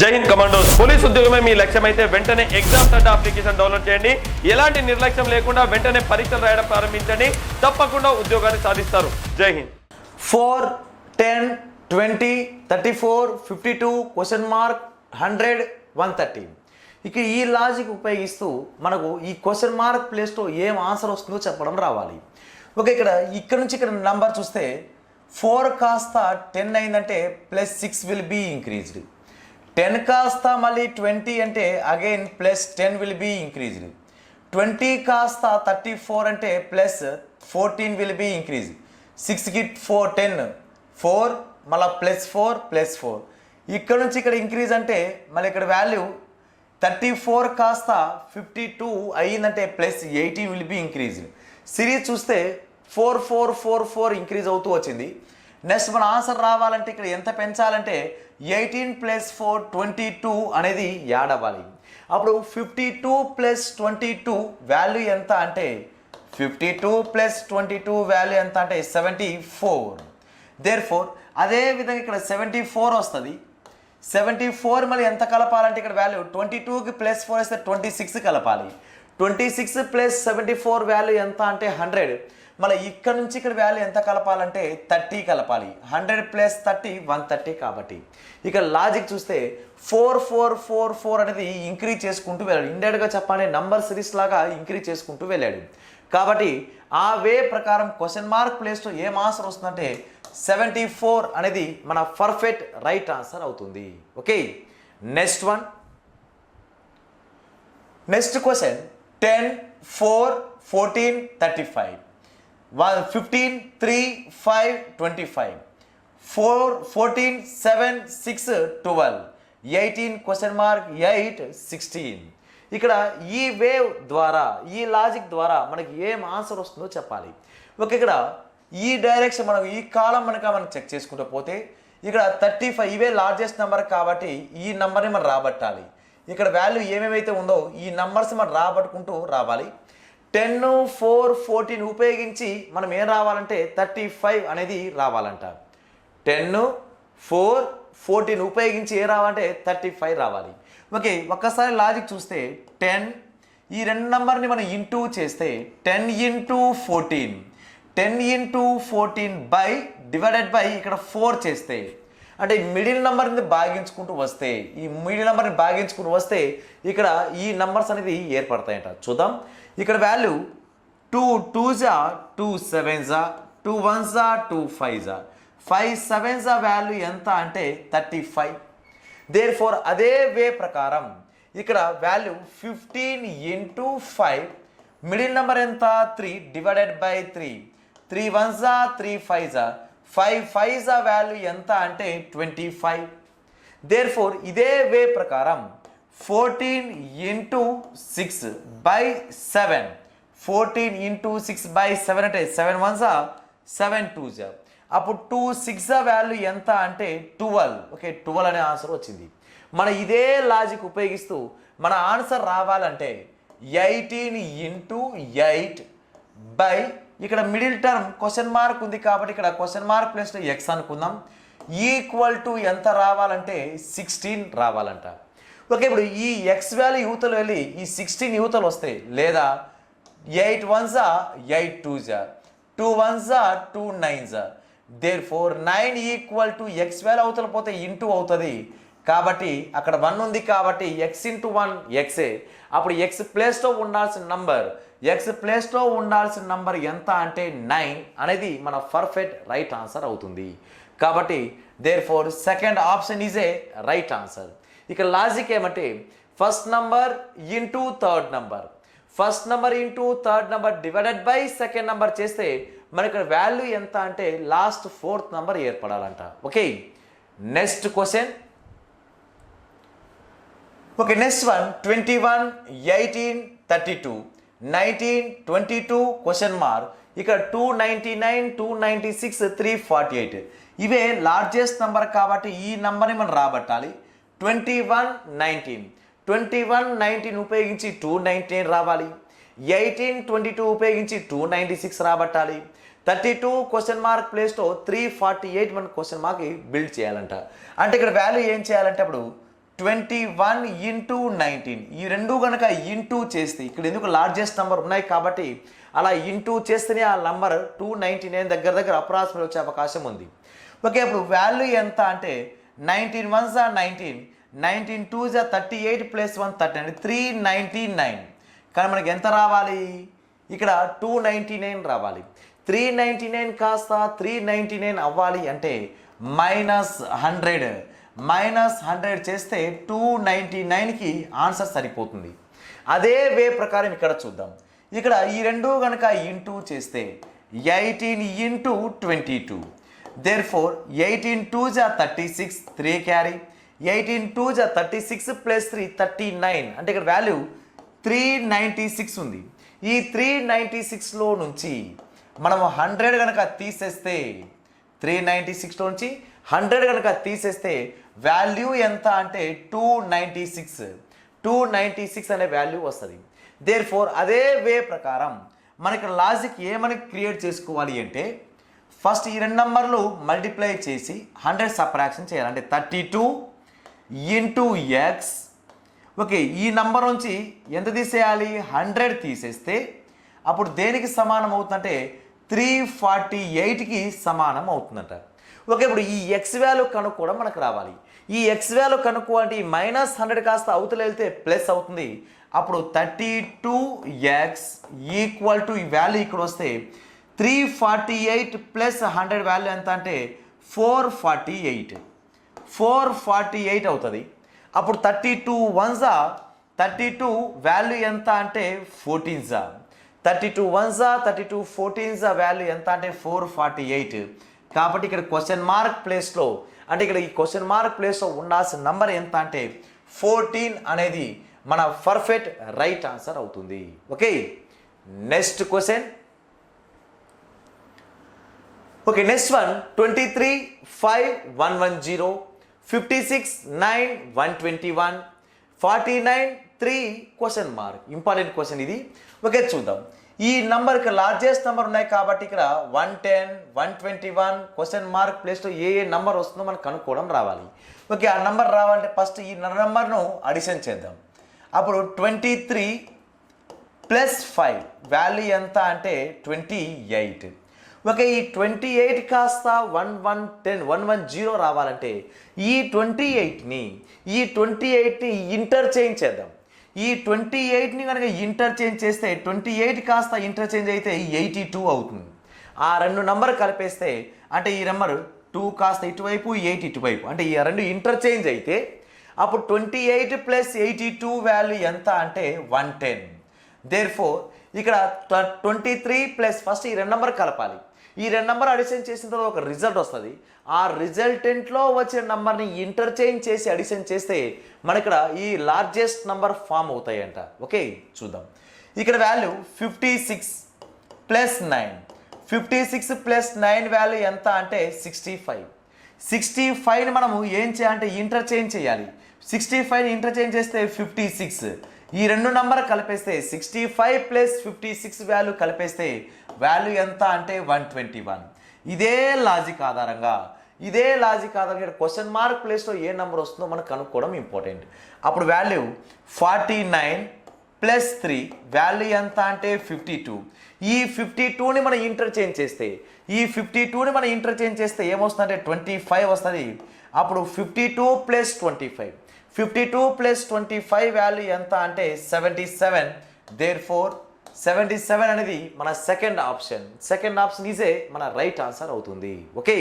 జై Hind commandos. Police ఉద్యోగమే మీ లక్ష్యమైతే వెంటనే ఎగ్జామ్ సెంటర్ అప్లికేషన్ డౌన్లోడ్ చేయండి. ఎలాంటి నిర్లక్ష్యం లేకుండా వెంటనే పరీక్షలు రాయడం ప్రారంభించండి. తప్పకుండా ఉద్యోగాన్ని సాధిస్తారు. జై హింద్. 4, 10, 20, 34, 52, question mark 100, 130. ఇక ఈ లాజిక్ ఉపయోగిస్తూ మనకు ఈ క్వశ్చన్ మార్క్ ప్లేస్లో ఏం ఆన్సర్ వస్తుందో చెప్పడం రావాలి. ఓకే, ఇక్కడ నుంచి ఇక్కడ నంబర్ చూస్తే 4 కాస్త 10 అయిందంటే +6 విల్ బీ ఇంక్రీజ్డ్. 10 కాస్త మళ్ళీ 20 అంటే అగైన్ +10 విల్ బీ ఇంక్రీజ్డ్. 20 కాస్త 34 అంటే +14 విల్ బీ ఇంక్రీజ్డ్. 6కి 4 10 4 మళ్ళీ +4 ఇక్కడ నుంచి ఇక్కడ ఇంక్రీజ్ అంటే మళ్ళీ ఇక్కడ వాల్యూ 34 కాస్త 52 అయ్యిందంటే +18 విల్ బీ ఇంక్రీజ్డ్. సిరీస్ చూస్తే 4 4 4 4 ఇంక్రీజ్ అవుతూ వచ్చింది. నెక్స్ట్ మన ఆన్సర్ రావాలంటే ఇక్కడ ఎంత పెంచాలంటే 18 + 4 22 అనేది యాడ్ అవ్వాలి. అప్పుడు 52 + 22 వాల్యూ ఎంత అంటే 52 + 22 వాల్యూ ఎంత అంటే 74. దేర్ఫోర్ అదే విధంగా ఇక్కడ 74 వస్తుంది. 74 మళ్ళీ ఎంత కలపాలంటే ఇక్కడ వాల్యూ 22కి +4 వేస్తే 26 కలపాలి. 26 + 74 వాల్యూ ఎంత అంటే 100. మళ్ళీ ఇక్కడ నుంచి ఇక్కడ వాల్యూ ఎంత కలపాలంటే 30 కలపాలి. 100 + 30 130 కాబట్టి ఇక లాజిక్ చూస్తే 4 4 4 4 అనేది ఇంక్రీజ్ చేసుకుంటూ వెళ్ళాడు. ఇండైరెక్ట్గా చెప్పాలి నంబర్ సిరీస్ లాగా ఇంక్రీజ్ చేసుకుంటూ వెళ్ళాడు. కాబట్టి ఆ వే ప్రకారం క్వశ్చన్ మార్క్ ప్లేస్లో ఏం ఆన్సర్ వస్తుందంటే 74 అనేది మన పర్ఫెక్ట్ రైట్ ఆన్సర్ అవుతుంది. Okay, next question 10 4 14 35 15 3 5 25 4 14 7 6 12 18 question mark 8 16. ఇక్కడ ఈ వేవ్ ద్వారా ఈ లాజిక్ ద్వారా మనకి ఏం ఆన్సర్ వస్తుందో చెప్పాలి. ఓకే, ఇక్కడ ఈ డైరెక్షన్ మనం ఈ కాలం మనం చెక్ చేసుకుంటూ పోతే ఇక్కడ 35 ఇవే లార్జెస్ట్ నెంబర్ కాబట్టి ఈ నెంబర్ని మనం రాబట్టాలి. ఇక్కడ వాల్యూ ఏమేమైతే ఉందో ఈ నెంబర్స్ మనం రాబట్టుకుంటూ రావాలి. 10 4 14 ఉపయోగించి మనం ఏం రావాలంటే 35 అనేది రావాలంట. 10 4 14 ఉపయోగించి ఏ రావాలంటే 35 రావాలి. ఓకే, ఒక్కసారి లాజిక్ చూస్తే 10 ఈ రెండు నెంబర్ని మనం ఇంటూ చేస్తే 10 × 14 10 × 14 బై డివైడెడ్ బై ఇక్కడ 4 చేస్తే అంటే మిడిల్ నెంబర్ని భాగించుకుంటూ వస్తే ఈ మిడిల్ నెంబర్ని భాగించుకుంటూ వస్తే ఇక్కడ ఈ నెంబర్స్ అనేది ఏర్పడతాయంట. చూద్దాం. ఇక్కడ value 2 2s 2 7s 2 1s 2 5s 5 7s value ఎంత అంటే 35. దేర్ఫోర్ అదే వే ప్రకారం ఇక్కడ వాల్యూ 15 × 5 మిడిల్ నెంబర్ ఎంత 3 divided by 3 3 1s 3 5s 5 5s value ఎంత అంటే 25. దేర్ఫోర్ ఇదే వే ప్రకారం 14 × 6 బై 7 14 × 6 బై 7 అంటే 7 1s 7 2s అప్పుడు 2 6 వాల్యూ ఎంత అంటే 12. ఓకే, 12 అనే ఆన్సర్ వచ్చింది. మన ఇదే లాజిక్ ఉపయోగిస్తూ మన ఆన్సర్ రావాలంటే 18 × 8 బై ఇక్కడ మిడిల్ టర్మ్ క్వశ్చన్ మార్క్ ఉంది కాబట్టి ఇక్కడ క్వశ్చన్ మార్క్ ప్లేస్లో ఎక్స్ అనుకుందాం. ఈక్వల్ టు ఎంత రావాలంటే 16 రావాలంట. ఓకే, ఇప్పుడు ఈ ఎక్స్ వాల్యూ యూతలు వెళ్ళి ఈ 16 యూతలు వస్తాయి లేదా 8 1s 8 2s 2 1s 2 9s. Therefore 9 equal to X value అవతల పోతే ఇంటూ అవుతుంది కాబట్టి అక్కడ 1 ఉంది కాబట్టి ఎక్స్ × 1 ఎక్సే. అప్పుడు ఎక్స్ ప్లేస్లో ఉండాల్సిన నంబర్ ఎంత అంటే 9 అనేది మన పర్ఫెక్ట్ రైట్ ఆన్సర్ అవుతుంది. కాబట్టి therefore second option is a right answer. ఇక లాజిక్ ఏమంటే first number into third number divided by second number చేస్తే మనకి వాల్యూ ఎంత అంటే లాస్ట్ 4th నంబర్ ఏర్పడాలంట. Okay, next question. Okay, next 21 18 32 19 22 question mark ఇక్కడ 299 296 348 ఇవే లార్జెస్ట్ నెంబర్ కాబట్టి ఈ నెంబర్ని మనం రాబట్టాలి. 21 19 ఉపయోగించి 299 రావాలి. 18 22 ఉపయోగించి 296 రాబట్టాలి. 32 క్వశ్చన్ మార్క్ ప్లేస్లో 348 మన క్వశ్చన్ మార్క్ బిల్డ్ చేయాలంట. అంటే ఇక్కడ వాల్యూ ఏం చేయాలంటే అప్పుడు 21 ఇంటూ 19 ఈ రెండు కనుక ఇంటూ చేస్తే ఇక్కడ ఎందుకు లార్జెస్ట్ నెంబర్ ఉన్నాయి కాబట్టి అలా ఇంటూ చేస్తేనే ఆ నెంబర్ 299 దగ్గర దగ్గర అప్రాక్సిమేట్ వచ్చే అవకాశం ఉంది. ఓకే, ఇప్పుడు వాల్యూ ఎంత అంటే 19 1s are 19, 19 2s are 38 plus 1 30 అంటే 399. కానీ మనకి ఎంత రావాలి? ఇక్కడ 299 రావాలి. 399 కాస్త 399 అవ్వాలి అంటే -100 -100 చేస్తే 299కి ఆన్సర్ సరిపోతుంది. అదే వే ప్రకారం ఇక్కడ చూద్దాం. ఇక్కడ ఈ రెండు కనుక ఇంటూ చేస్తే 18 into 22, therefore 18 2s are 36, 3 carry, 18 2s are 36 plus 3 39 అంటే ఇక్కడ వాల్యూ 396 ఉంది. ఈ 396లో నుంచి మనం 100 కనుక తీసేస్తే 396లో నుంచి 100 కనుక తీసేస్తే వాల్యూ ఎంత అంటే 296 అనే వాల్యూ వస్తుంది. దేర్ఫోర్ అదే వే ప్రకారం మనకి లాజిక్ ఏమని క్రియేట్ చేసుకోవాలి అంటే ఫస్ట్ ఈ రెండు నంబర్లు మల్టిప్లై చేసి 100 సబ్ట్రాక్షన్ చేయాలి. అంటే 32 ఇంటూ ఎక్స్. ఓకే, ఈ నంబర్ నుంచి ఎంత తీసేయాలి? 100 తీసేస్తే అప్పుడు దేనికి సమానం అవుతుందంటే 348కి సమానం అవుతుందంట. ఓకే, ఇప్పుడు ఈ ఎక్స్ వాల్యూ కనుక్కోవడం మనకు రావాలి. ఈ ఎక్స్ వాల్యూ కనుక్కోవాలంటే ఈ -100 కాస్త అవతల వెళ్తే ప్లస్ అవుతుంది. అప్పుడు 32x ఈక్వల్ టు ఈ వాల్యూ ఇక్కడ వస్తే 348 ప్లస్ 100 వాల్యూ ఎంత అంటే 448 అవుతుంది. అప్పుడు 32 1s 32 వాల్యూ ఎంత అంటే 14s, 32 1s 32 14s వాల్యూ ఎంత అంటే 448. కాబట్టి ఇక్కడ క్వశ్చన్ మార్క్ ప్లేస్లో అంటే ఇక్కడ ఈ క్వశ్చన్ మార్క్ ప్లేస్లో ఉండాల్సిన నంబర్ ఎంత అంటే 14 అనేది మన పర్ఫెక్ట్ రైట్ ఆన్సర్ అవుతుంది. Okay, next question. Okay, next one 23 5 110, 56 9 121, 49 3 question mark. Important question ఇది. ఓకే, చూద్దాం. ఈ నంబర్కి లార్జెస్ట్ నెంబర్ ఉన్నాయి కాబట్టి ఇక్కడ 110 121 క్వశ్చన్ మార్క్ ప్లేస్లో ఏ నంబర్ వస్తుందో మనకు కనుక్కోవడం రావాలి. ఓకే, ఆ నంబర్ రావాలంటే ఫస్ట్ ఈ నంబర్ను అడిషన్ చేద్దాం. అప్పుడు 23 ప్లస్ 5 వాల్యూ ఎంత అంటే 28. ఓకే, ఈ 28 కాస్త 110 రావాలంటే ఈ 28ని ఇంటర్చేంజ్ చేద్దాం. ఈ 28ని కనుక ఇంటర్చేంజ్ చేస్తే 28 కాస్త ఇంటర్చేంజ్ అయితే 82 అవుతుంది. ఆ రెండు నంబర్ కలిపేస్తే అంటే ఈ నెంబర్ 2 కాస్త ఇటువైపు 8 ఇటువైపు అంటే ఈ రెండు ఇంటర్చేంజ్ అయితే అప్పుడు 28 ప్లస్ 82 వాల్యూ ఎంత అంటే 110. దేర్ఫోర్ ఇక్కడ 23 ప్లస్ ఫస్ట్ ఈ రెండు నెంబర్ కలపాలి. ఈ రెండు నెంబర్ అడిషన్ చేసిన తర్వాత ఒక రిజల్ట్ వస్తుంది. ఆ రిజల్టెంట్లో వచ్చిన నెంబర్ని ఇంటర్చేంజ్ చేసి అడిషన్ చేస్తే మన ఇక్కడ ఈ లార్జెస్ట్ నెంబర్ ఫామ్ అవుతాయంట. ఓకే, చూద్దాం. ఇక్కడ వాల్యూ 56 ప్లస్ 9, 56 ప్లస్ 9 వాల్యూ ఎంత అంటే 65. 65ని మనము ఏం చేయాలంటే ఇంటర్చేంజ్ చేయాలి. 65ని ఇంటర్చేంజ్ చేస్తే 56. ఈ రెండు నంబర్ కలిపేస్తే 65 ప్లస్ 56 వాల్యూ కలిపేస్తే వాల్యూ ఎంత అంటే 121. ఇదే లాజిక్ ఆధారంగా క్వశ్చన్ మార్క్ ప్లేస్లో ఏ నెంబర్ వస్తుందో మనకు కనుక్కోవడం ఇంపార్టెంట్. అప్పుడు వాల్యూ 49 ప్లస్ 3 వాల్యూ ఎంత అంటే 52. ఈ 52ని మనం ఇంటర్చేంజ్ చేస్తే ఏమొస్తుందంటే 25 వస్తుంది. అప్పుడు 52 ప్లస్ 25, 52 ప్లస్ 25 వాల్యూ ఎంత అంటే 77. దేర్ఫోర్ 77 అనేది మన సెకండ్ ఆప్షన్ ఈజే మన రైట్ ఆన్సర్ అవుతుంది. ఓకే,